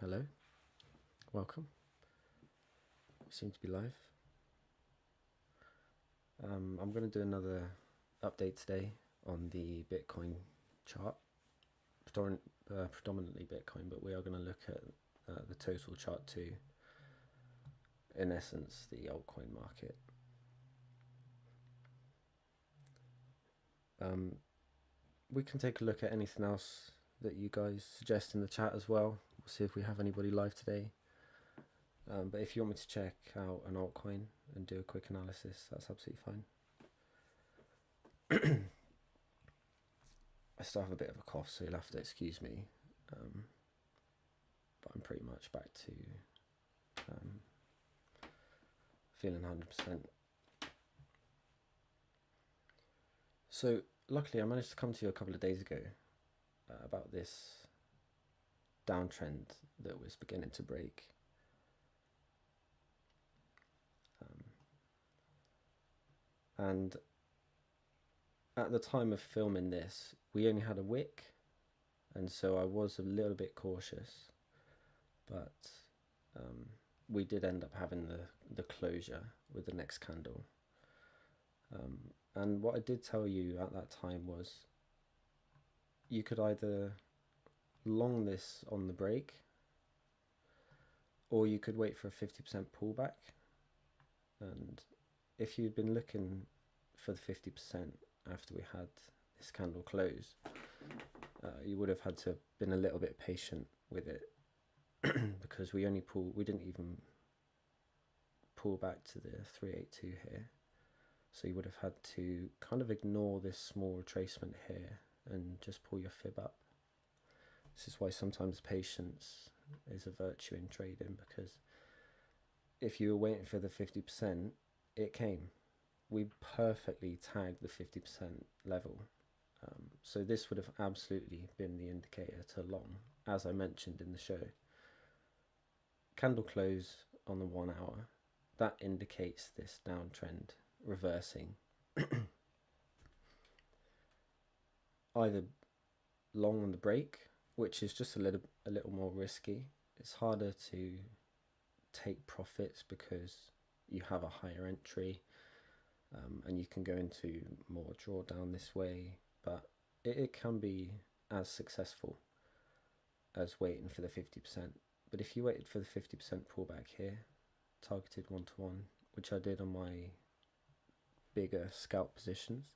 Hello, welcome. We seem to be live. I'm going to do another update today on the Bitcoin chart, predominantly Bitcoin, but we are going to look at the total chart too, in essence the altcoin market. We can take a look at anything else that you guys suggest in the chat as well. We'll see if we have anybody live today. But if you want me to check out an altcoin and do a quick analysis, that's absolutely fine. I still have a bit of a cough, so you'll have to excuse me. But I'm pretty much back to feeling 100%. So luckily I managed to come to you a couple of days ago about this downtrend that was beginning to break. And at the time of filming this, we only had a wick, and so I was a little bit cautious, but we did end up having the closure with the next candle. And what I did tell you at that time was you could either long this on the break, or you could wait for a 50% pullback. And if you'd been looking for the 50% after we had this candle close, you would have had to have been a little bit patient with it because we didn't even pull back to the 382 here. So you would have had to kind of ignore this small retracement here and just pull your fib up. This is why sometimes patience is a virtue in trading, because if you were waiting for the 50%, it came. We perfectly tagged the 50% level. So this would have absolutely been the indicator to long, as I mentioned in the show. Candle close on the 1 hour, that indicates this downtrend reversing. Either long on the break, which is just a little more risky. It's harder to take profits because you have a higher entry, and you can go into more drawdown this way, but it can be as successful as waiting for the 50%. But if you waited for the 50% pullback here, targeted 1-to-1, which I did on my bigger scalp positions,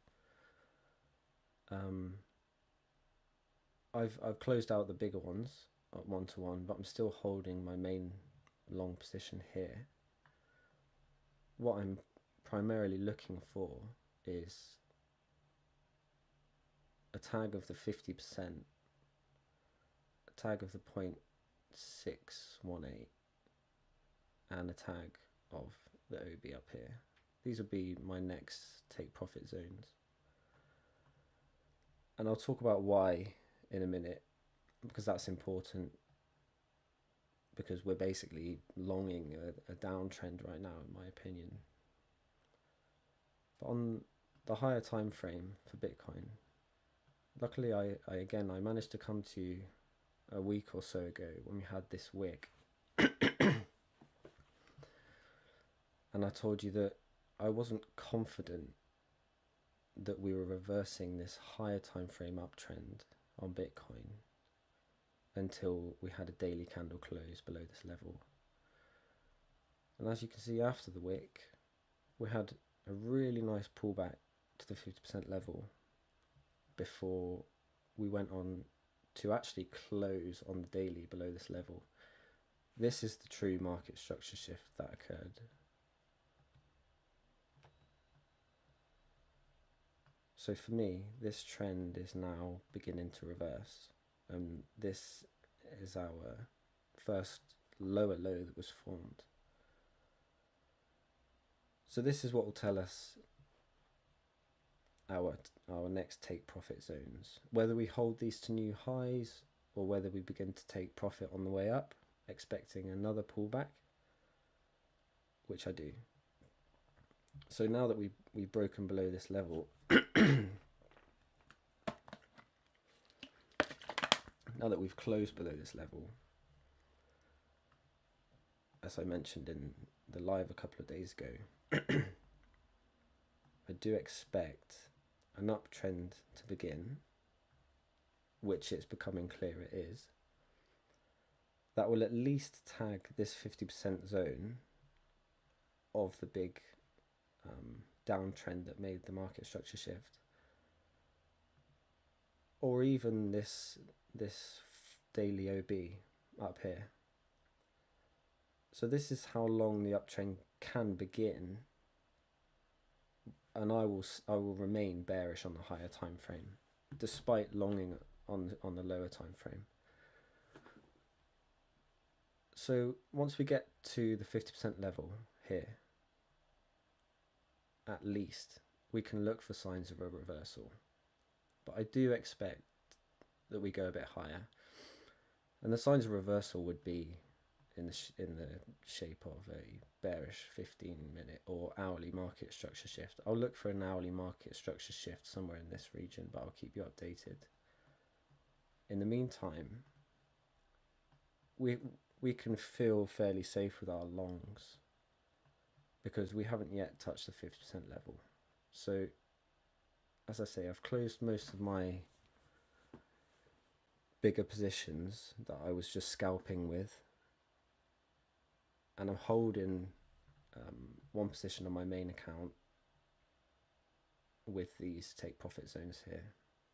I've closed out the bigger ones at 1-to-1, but I'm still holding my main long position here. What I'm primarily looking for is a tag of the 50%, a tag of the 0.618, and a tag of the OB up here. These will be my next take profit zones. And I'll talk about why in a minute, because that's important, because we're basically longing a downtrend right now, in my opinion. But on the higher time frame for Bitcoin, luckily I managed to come to you a week or so ago when we had this wick. And I told you that I wasn't confident that we were reversing this higher time frame uptrend on Bitcoin until we had a daily candle close below this level. And as you can see, after the wick, we had a really nice pullback to the 50% level before we went on to actually close on the daily below this level. This is the true market structure shift that occurred. So for me, this trend is now beginning to reverse, and this is our first lower low that was formed. So this is what will tell us our next take profit zones, whether we hold these to new highs or whether we begin to take profit on the way up, expecting another pullback, which I do. So now that we've broken below this level, now that we've closed below this level, as I mentioned in the live a couple of days ago, I do expect an uptrend to begin, which it's becoming clear it is. That will at least tag this 50% zone of the big downtrend that made the market structure shift, or even this daily OB up here. So this is how long the uptrend can begin, and I will remain bearish on the higher time frame, despite longing on the lower time frame. So once we get to the 50% level here, at least we can look for signs of a reversal. But I do expect that we go a bit higher, and the signs of reversal would be in the shape of a bearish 15-minute or hourly market structure shift. I'll look for an hourly market structure shift somewhere in this region, but I'll keep you updated. In the meantime, we can feel fairly safe with our longs because we haven't yet touched the 50% level. So as I say, I've closed most of my bigger positions that I was just scalping with, and I'm holding one position on my main account with these take profit zones here,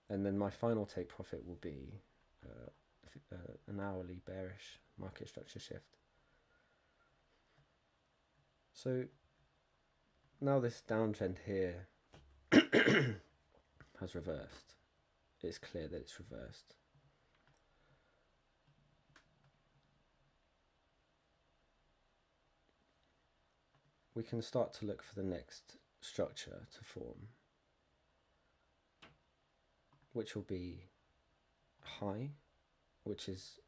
and then my final take profit will be an hourly bearish market structure shift. So now this downtrend here has reversed. It's clear that it's reversed. We can start to look for the next structure to form, which will be high, which is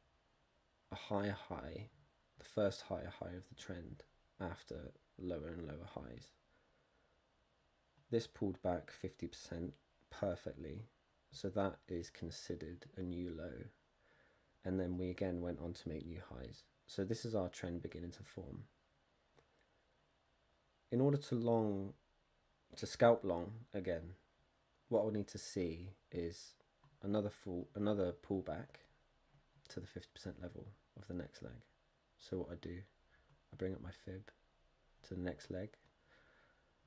a higher high, the first higher high of the trend after lower and lower highs. This pulled back 50% perfectly, so that is considered a new low, and then we again went on to make new highs. So this is our trend beginning to form. In order to scalp long again, what we'll need to see is another pullback to the 50% level of the next leg. So what I do, I bring up my fib to the next leg,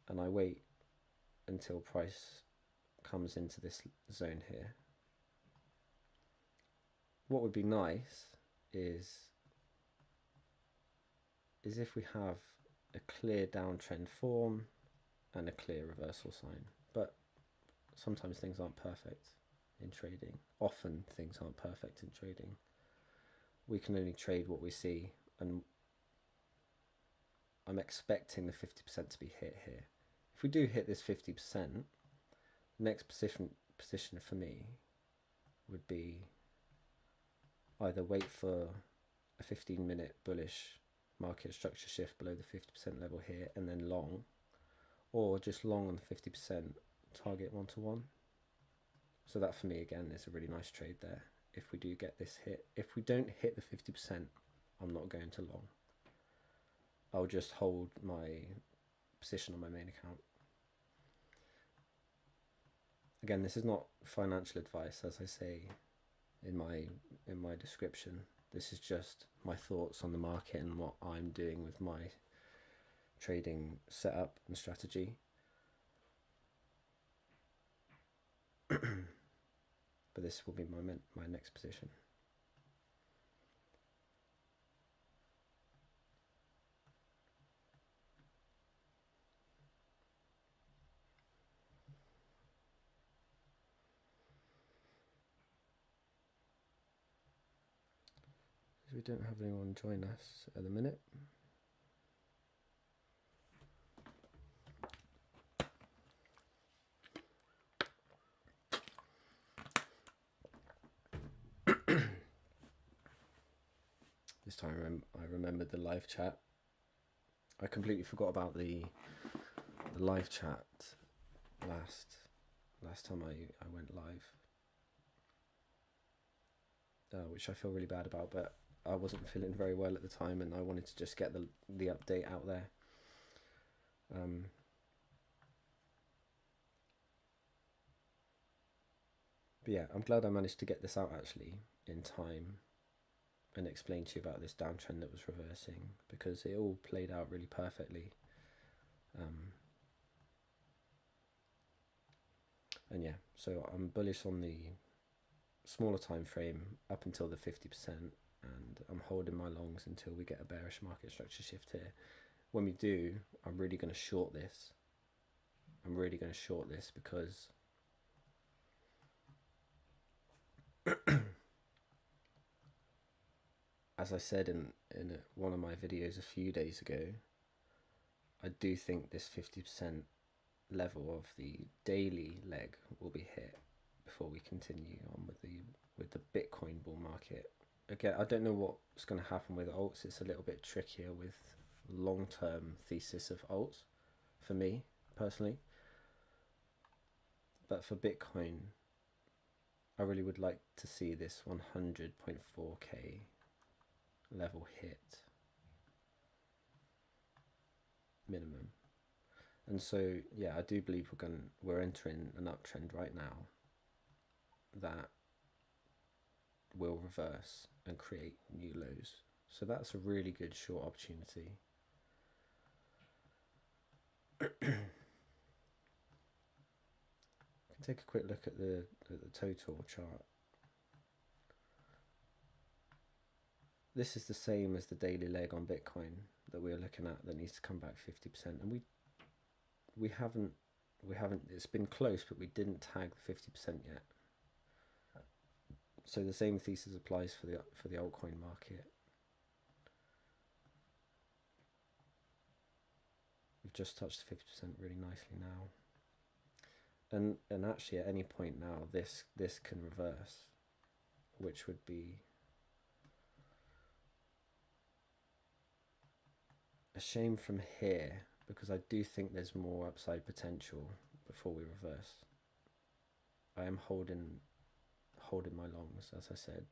and I wait until price comes into this zone here. What would be nice is if we have a clear downtrend form and a clear reversal sign, but sometimes things aren't perfect in trading. Often things aren't perfect in trading. We can only trade what we see, and I'm expecting the 50% to be hit here. If we do hit this 50%, next position for me would be either wait for a 15-minute bullish market structure shift below the 50% level here and then long, or just long on the 50% target 1-to-1. So that for me again is a really nice trade there if we do get this hit. If we don't hit the 50%, I'm not going to long. I'll just hold my position on my main account. Again, this is not financial advice, as I say in my description. This is just my thoughts on the market and what I'm doing with my trading setup and strategy. But this will be my next position. We don't have anyone join us at the minute. This time I remembered the live chat. I completely forgot about the live chat last time I went live, which I feel really bad about, but I wasn't feeling very well at the time, and I wanted to just get the update out there. But yeah, I'm glad I managed to get this out actually in time and explain to you about this downtrend that was reversing, because it all played out really perfectly. And yeah, so I'm bullish on the smaller time frame up until the 50%, and I'm holding my longs until we get a bearish market structure shift here. When we do, I'm really going to short this. I'm really going to short this because as I said in one of my videos a few days ago, I do think this 50% level of the daily leg will be hit before we continue on with the Bitcoin bull market. Again, I don't know what's going to happen with alts. It's a little bit trickier with long-term thesis of alts for me personally. But for Bitcoin, I really would like to see this 100.4k level hit minimum. And so yeah, I do believe we're entering an uptrend right now that will reverse and create new lows. So that's a really good short opportunity. Take a quick look at the total chart. This is the same as the daily leg on Bitcoin that we're looking at that needs to come back 50%, and we haven't it's been close, but we didn't tag the 50% yet. So the same thesis applies for the altcoin market. We've just touched 50% really nicely now. And actually at any point now this can reverse, which would be a shame from here, because I do think there's more upside potential before we reverse. I am holding my longs, as I said,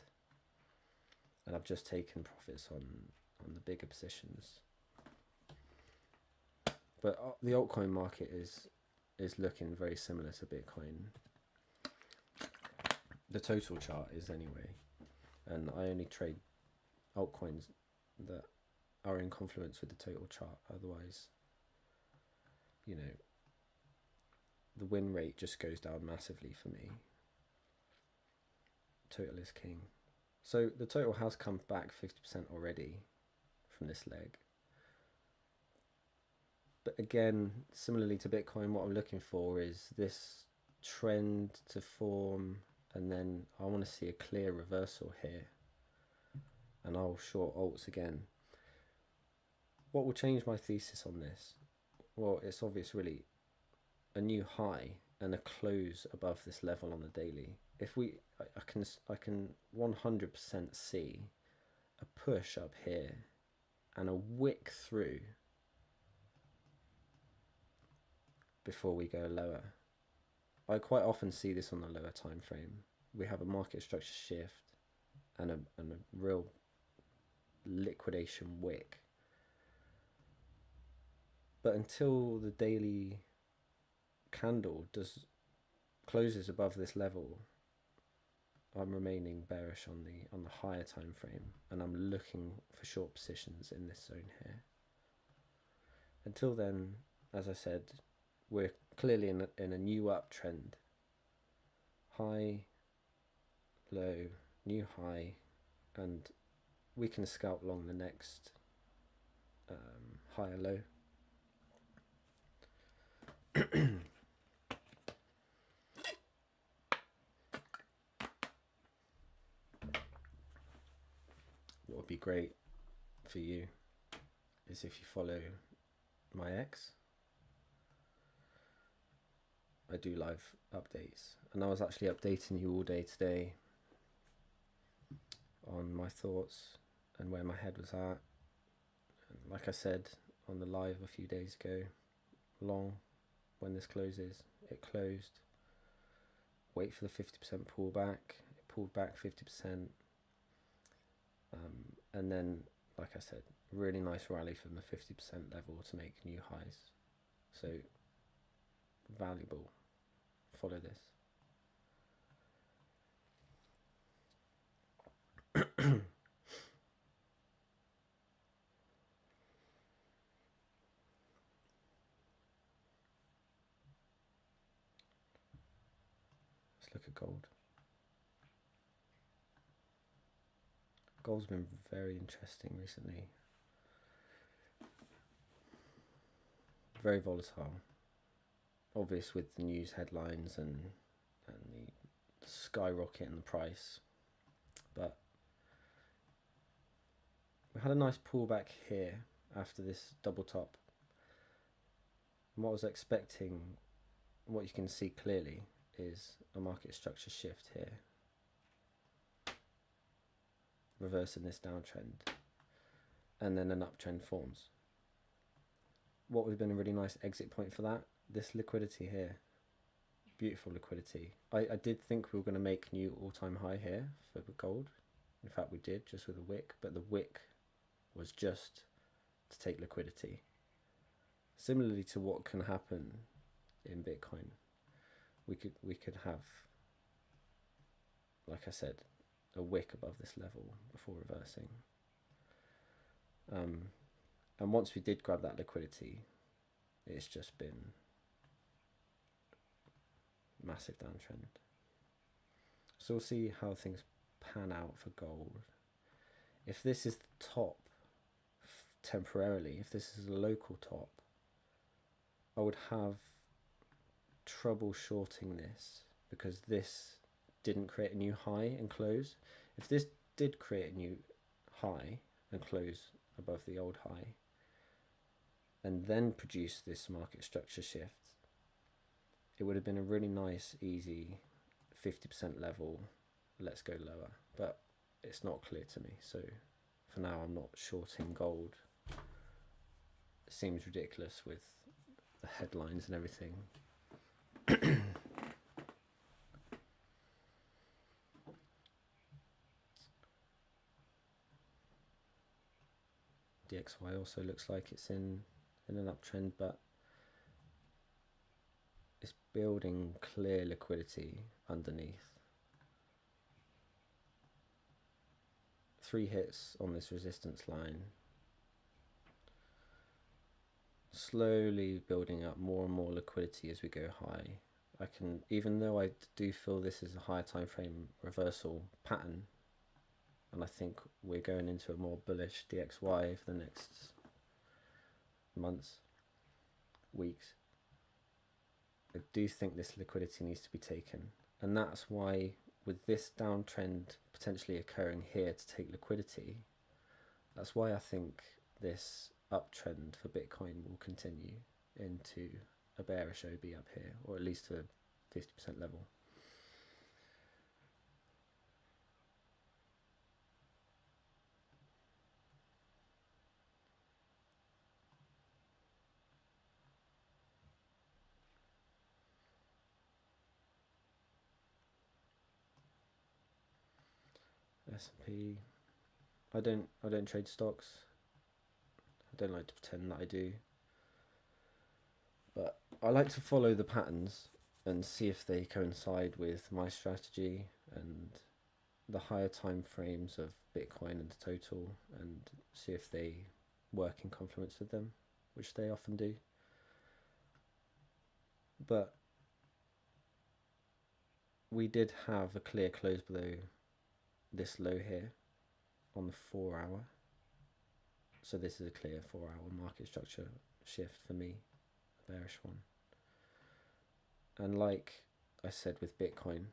and I've just taken profits on the bigger positions. But the altcoin market is looking very similar to Bitcoin. The total chart is anyway, and I only trade altcoins that are in confluence with the total chart. Otherwise, you know, the win rate just goes down massively for me. Total is king. So the total has come back 50% already from this leg. But again, similarly to Bitcoin, what I'm looking for is this trend to form, and then I want to see a clear reversal here, and I'll short alts again. What will change my thesis on this? Well, it's obvious really. A new high and a close above this level on the daily. If I can 100% see a push up here and a wick through before we go lower. I quite often see this on the lower time frame. We have a market structure shift and a real liquidation wick. But until the daily candle closes above this level, I'm remaining bearish on the higher time frame, and I'm looking for short positions in this zone here. Until then, as I said, we're clearly in a new uptrend. High, low, new high, and we can scalp along the next higher low. What would be great for you is if you follow my ex. I do live updates, and I was actually updating you all day today on my thoughts and where my head was at. And like I said on the live a few days ago, long when this closes, it closed. Wait for the 50% pullback. It pulled back 50%. and then, like I said, really nice rally from the 50% level to make new highs. So valuable. Follow this. Let's look at gold. Gold's been very interesting recently. Very volatile. Obvious with the news headlines and the skyrocket in the price. But we had a nice pullback here after this double top. And what I was expecting, what you can see clearly, is a market structure shift here, reversing this downtrend, and then an uptrend forms. What would have been a really nice exit point for that? This liquidity here, beautiful liquidity. I did think we were going to make new all-time high here for the gold. In fact, we did, just with a wick, but the wick was just to take liquidity. Similarly to what can happen in Bitcoin, we could have, like I said, a wick above this level before reversing. And once we did grab that liquidity, it's just been massive downtrend. So we'll see how things pan out for gold. If this is the top temporarily, if this is a local top, I would have trouble shorting this because this didn't create a new high and close. If this did create a new high and close above the old high, and then produce this market structure shift, it would have been a really nice, easy 50% level. Let's go lower, but it's not clear to me. So for now, I'm not shorting gold. It seems ridiculous with the headlines and everything. DXY also looks like it's in an uptrend, but it's building clear liquidity underneath. 3 hits on this resistance line, slowly building up more and more liquidity as we go high. I can, even though I do feel this is a higher time frame reversal pattern, and I think we're going into a more bullish DXY for the next months, weeks, I do think this liquidity needs to be taken. And that's why, with this downtrend potentially occurring here to take liquidity, that's why I think this uptrend for Bitcoin will continue into a bearish OB up here, or at least to a 50% level. S&P. I don't trade stocks. I don't like to pretend that I do. But I like to follow the patterns and see if they coincide with my strategy and the higher time frames of Bitcoin and the total, and see if they work in confluence with them, which they often do. But we did have a clear close below this low here on the 4 hour. So this is a clear 4 hour market structure shift for me, a bearish one. And like I said with Bitcoin,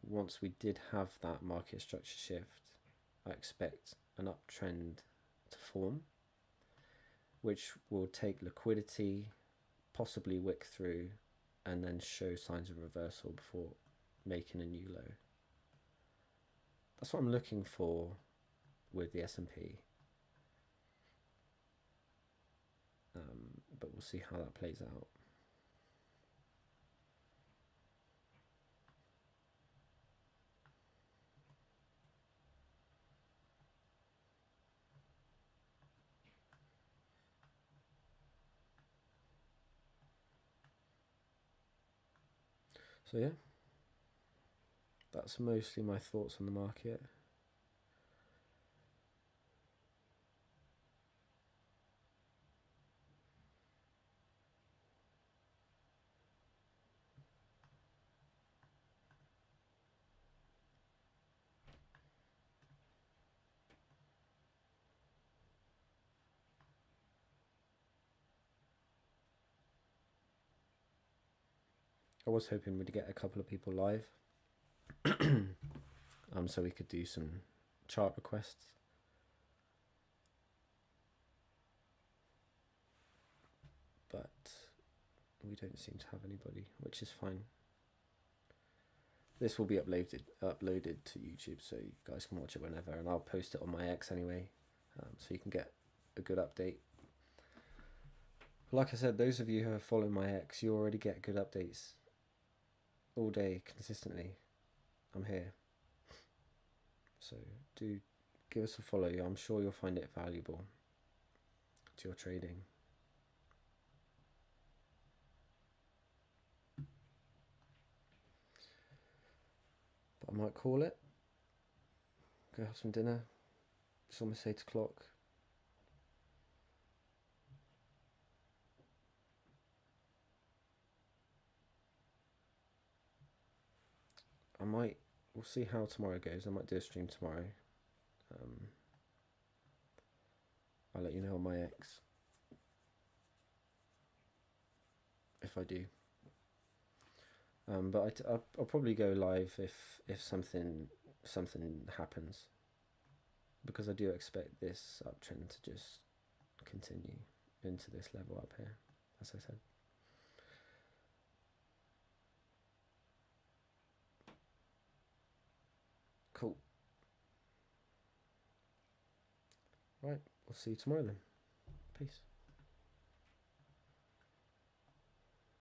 once we did have that market structure shift, I expect an uptrend to form, which will take liquidity, possibly wick through, and then show signs of reversal before making a new low. That's what I'm looking for with the S&P. But we'll see how that plays out. So yeah, that's mostly my thoughts on the market. I was hoping we'd get a couple of people live, so we could do some chart requests. But we don't seem to have anybody, which is fine. This will be uploaded to YouTube, so you guys can watch it whenever, and I'll post it on my X anyway, so you can get a good update. Like I said, those of you who are following my X, you already get good updates all day consistently. I'm here, so do give us a follow. I'm sure you'll find it valuable to your trading. But I might call it, go have some dinner. It's almost 8 o'clock. We'll see how tomorrow goes. I might do a stream tomorrow. I'll let you know on my X if I do. But I'll probably go live if something happens, because I do expect this uptrend to just continue into this level up here, as I said. Cool. Right, we'll see you tomorrow then. Peace.